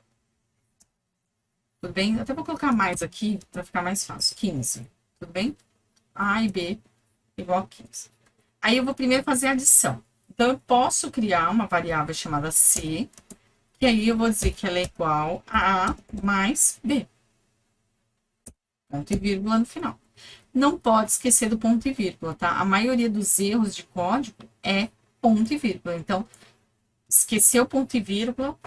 S1: Tudo bem? Eu até vou colocar mais aqui para ficar mais fácil. 15. Tudo bem? A e B igual a 15. Aí, eu vou primeiro fazer a adição. Então, eu posso criar uma variável chamada C. E aí, eu vou dizer que ela é igual a mais B. Ponto e vírgula no final. Não pode esquecer do ponto e vírgula, tá? A maioria dos erros de código é ponto e vírgula. Então, esquecer o ponto e vírgula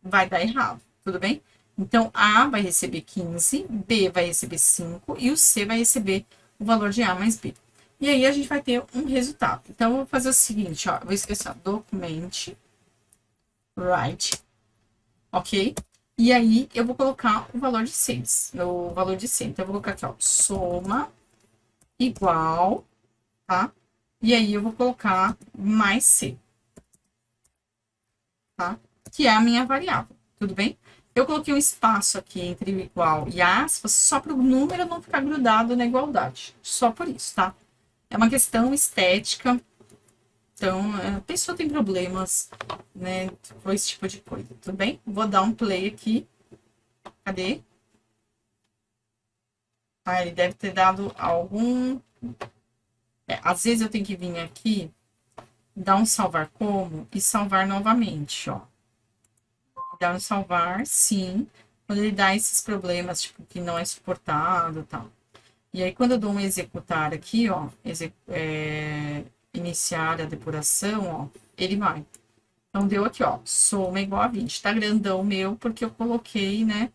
S1: vai dar errado, tudo bem? Então, A vai receber 15, B vai receber 5 e o C vai receber o valor de A mais B. E aí, a gente vai ter um resultado. Então, eu vou fazer o seguinte, ó. Eu vou esquecer, ó, document, write, ok? E aí, eu vou colocar o valor de 6, o valor de C. Então, eu vou colocar aqui, ó, soma igual, tá? E aí, eu vou colocar mais C, tá? Que é a minha variável, tudo bem? Eu coloquei um espaço aqui entre o igual e aspas, só para o número não ficar grudado na igualdade. Só por isso, tá? É uma questão estética. Então, a pessoa tem problemas, né, com esse tipo de coisa, tudo bem? Vou dar um play aqui. Cadê? Ah, ele deve ter dado algum... às vezes eu tenho que vir aqui, dar um salvar como e salvar novamente, ó. Dar um salvar, sim, quando ele dá esses problemas, tipo, que não é suportado e tal. E aí, quando eu dou um executar aqui, ó, iniciar a depuração, ó, ele vai. Então, deu aqui, ó, soma igual a 20. Tá grandão meu, porque eu coloquei, né,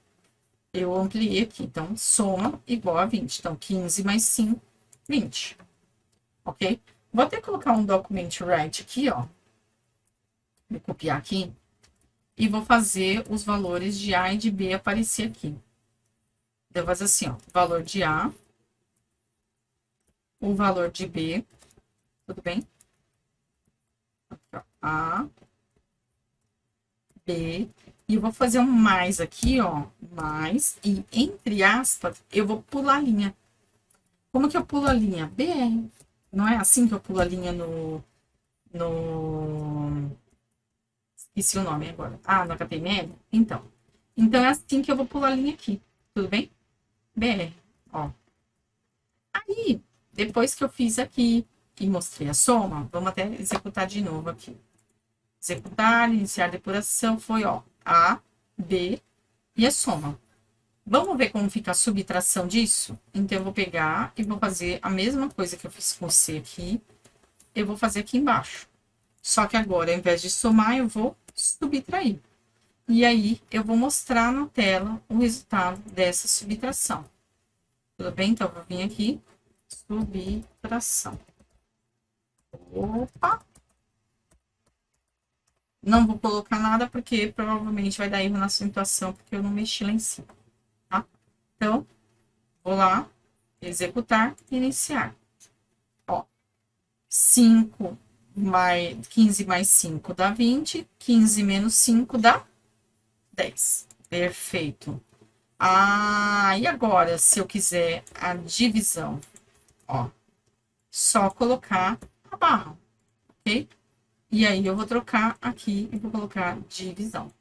S1: eu ampliei aqui. Então, soma igual a 20. Então, 15 mais 5, 20. Ok? Vou até colocar um document write aqui, ó. Vou copiar aqui. E vou fazer os valores de A e de B aparecer aqui. Eu vou fazer assim, ó, valor de A, o valor de B Tudo bem? Aqui, ó. A, B, e eu vou fazer um mais aqui, ó, mais, e entre aspas, eu vou pular a linha. Como que eu pulo a linha? BR. Não é assim que eu pulo a linha no... Esqueci o nome agora. Ah, no HTML? Então é assim que eu vou pular a linha aqui. Tudo bem? BR, ó. Aí, depois que eu fiz aqui e mostrei a soma, vamos até executar de novo aqui. Executar, iniciar depuração, foi, ó, A, B e a soma. Vamos ver como fica a subtração disso? Então, eu vou pegar e vou fazer a mesma coisa que eu fiz com C aqui, eu vou fazer aqui embaixo. Só que agora, ao invés de somar, eu vou subtrair. E aí, eu vou mostrar na tela o resultado dessa subtração. Tudo bem? Então, eu vou vir aqui, subtração. Opa! Não vou colocar nada, porque provavelmente vai dar erro na situação, porque eu não mexi lá em cima, tá? Então, vou lá, executar, iniciar. Ó, 5 mais 15 mais 5 dá 20, 15 menos 5 dá 10. Perfeito. Ah, e agora, se eu quiser a divisão, ó, só colocar a barra, ok? E aí eu vou trocar aqui e vou colocar divisão.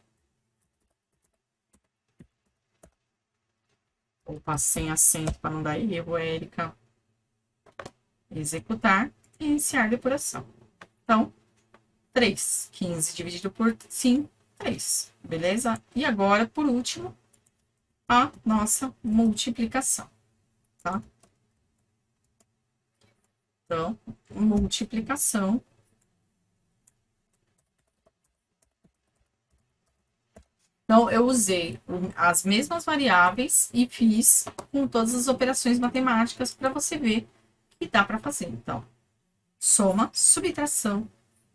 S1: Opa, sem acento para não dar erro, Érica. Executar e iniciar depuração. Então, 3. 15 dividido por 5, 3. Beleza? E agora, por último, a nossa multiplicação, tá? Então, multiplicação. Então, eu usei as mesmas variáveis e fiz com todas as operações matemáticas para você ver que dá para fazer. Então, soma, subtração,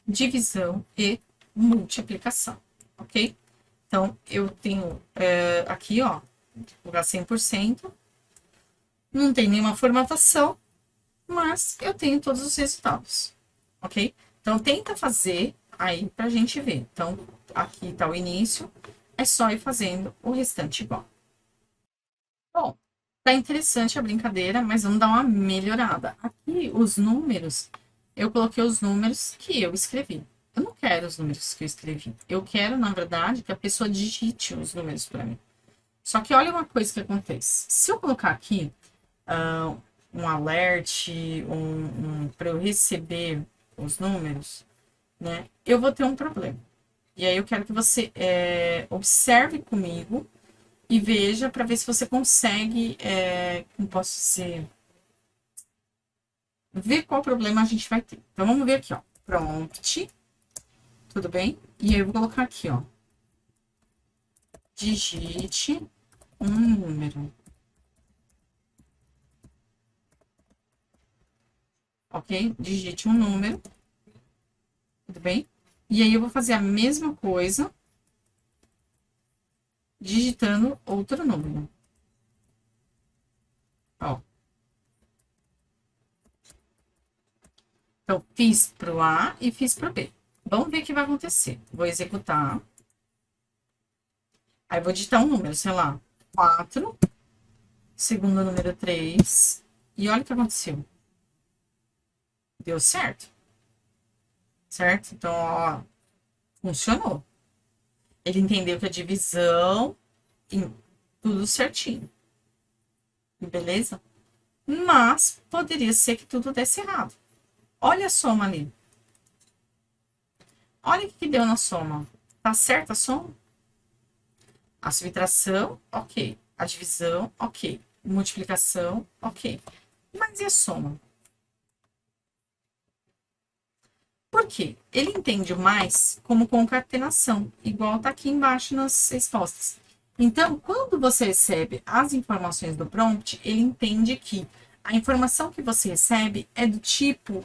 S1: divisão e multiplicação, ok? Então, eu tenho aqui, ó, lugar 100%, não tem nenhuma formatação, mas eu tenho todos os resultados, ok? Então, tenta fazer aí pra gente ver. Então, aqui tá o início, é só ir fazendo o restante igual. Bom, tá interessante a brincadeira, mas vamos dar uma melhorada. Aqui, os números, eu coloquei os números que eu escrevi. Eu não quero os números que eu escrevi. Eu quero, na verdade, que a pessoa digite os números para mim. Só que olha uma coisa que acontece. Se eu colocar aqui um alert, para eu receber os números, né, eu vou ter um problema. E aí eu quero que você observe comigo e veja para ver se você consegue, como posso dizer, ver qual problema a gente vai ter. Então vamos ver aqui, ó, prompt, tudo bem? E aí eu vou colocar aqui, ó, digite um número. Ok? Digite um número. Tudo bem? E aí eu vou fazer a mesma coisa, digitando outro número. Ó. Então, fiz pro A e fiz pro B. Vamos ver o que vai acontecer. Vou executar. Aí vou digitar um número, sei lá, 4. Segundo número 3. E olha o que aconteceu. Deu certo. Certo? Então, ó, funcionou. Ele entendeu que a divisão, tudo certinho. Beleza? Mas poderia ser que tudo desse errado. Olha a soma ali. Olha o que deu na soma. Tá certa a soma? A subtração, ok. A divisão, ok. Multiplicação, ok. Mas e a soma? Por quê? Ele entende mais como concatenação, igual tá aqui embaixo nas respostas. Então, quando você recebe as informações do prompt, ele entende que a informação que você recebe é do tipo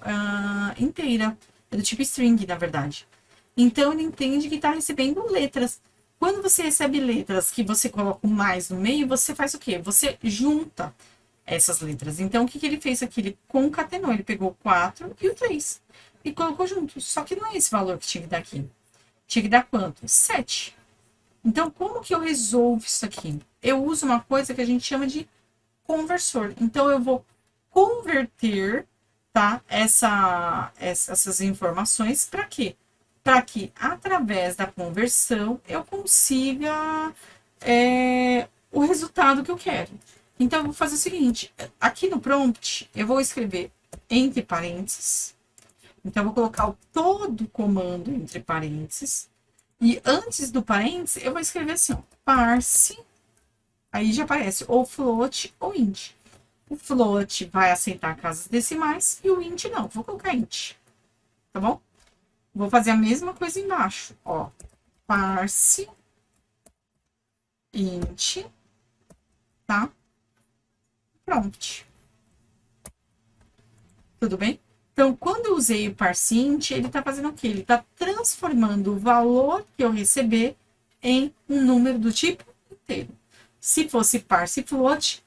S1: inteira, é do tipo string, na verdade. Então, ele entende que está recebendo letras. Quando você recebe letras que você coloca um mais no meio, você faz o quê? Você junta. essas letras. Então, o que ele fez aqui? Ele concatenou, ele pegou o 4 e o 3 e colocou junto. Só que não é esse valor que tinha que dar aqui. Tinha que dar quanto? 7. Então, como que eu resolvo isso aqui? Eu uso uma coisa que a gente chama de conversor. Então, eu vou converter, tá, essas informações para quê? Para que, através da conversão, eu consiga o resultado que eu quero. Então, eu vou fazer o seguinte, aqui no prompt, eu vou escrever entre parênteses. Então, eu vou colocar todo o comando entre parênteses. E antes do parênteses, eu vou escrever assim, ó, parse. Aí já aparece ou float ou int. O float vai aceitar casas decimais e o int não. Vou colocar int, tá bom? Vou fazer a mesma coisa embaixo, ó. Parse int, tá? Prompt. Tudo bem? Então, quando eu usei o parse int, ele está fazendo o quê? Ele está transformando o valor que eu receber em um número do tipo inteiro. Se fosse parse float,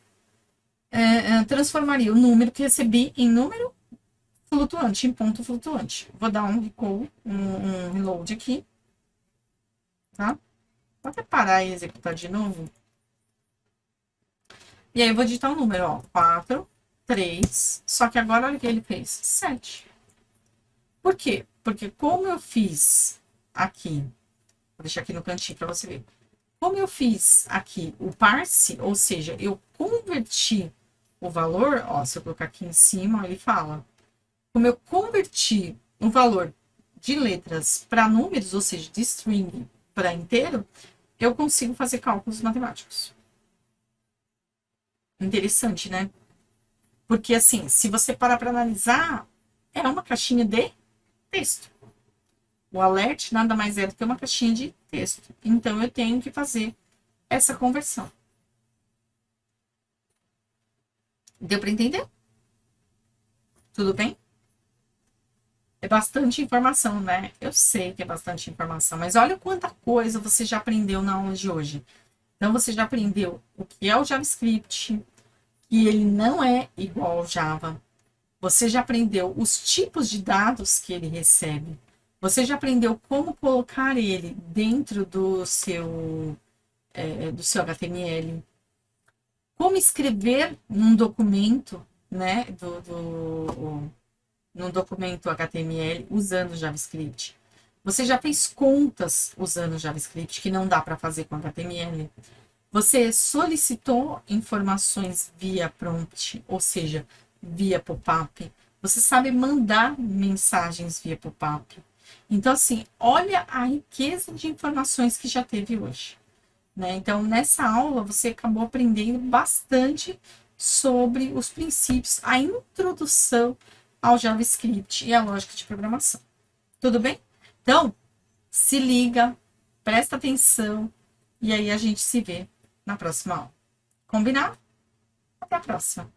S1: transformaria o número que recebi em número flutuante, em ponto flutuante. Vou dar um recall, um reload aqui, tá? Vou até parar e executar de novo. E aí eu vou digitar o número, ó, 4, 3, só que agora olha o que ele fez, 7. Por quê? Porque como eu fiz aqui, vou deixar aqui no cantinho para você ver. Como eu fiz aqui o parse, ou seja, eu converti o valor, ó, se eu colocar aqui em cima, ele fala. Como eu converti um valor de letras para números, ou seja, de string para inteiro, eu consigo fazer cálculos matemáticos. Interessante, né? Porque, assim, se você parar para analisar, é uma caixinha de texto. O alert nada mais é do que uma caixinha de texto. Então, eu tenho que fazer essa conversão. Deu para entender? Tudo bem? É bastante informação, né? Eu sei que é bastante informação, mas olha quanta coisa você já aprendeu na aula de hoje. Então, você já aprendeu o que é o JavaScript, que ele não é igual ao Java. Você já aprendeu os tipos de dados que ele recebe. Você já aprendeu como colocar ele dentro do seu HTML. Como escrever num documento, né? Num documento HTML usando JavaScript. Você já fez contas usando JavaScript que não dá para fazer com HTML. Você solicitou informações via prompt, ou seja, via pop-up. Você sabe mandar mensagens via pop-up. Então, assim, olha a riqueza de informações que já teve hoje, né? Então, nessa aula, você acabou aprendendo bastante sobre os princípios, a introdução ao JavaScript e à lógica de programação. Tudo bem? Então, se liga, presta atenção e aí a gente se vê na próxima aula. Combinado? Até a próxima.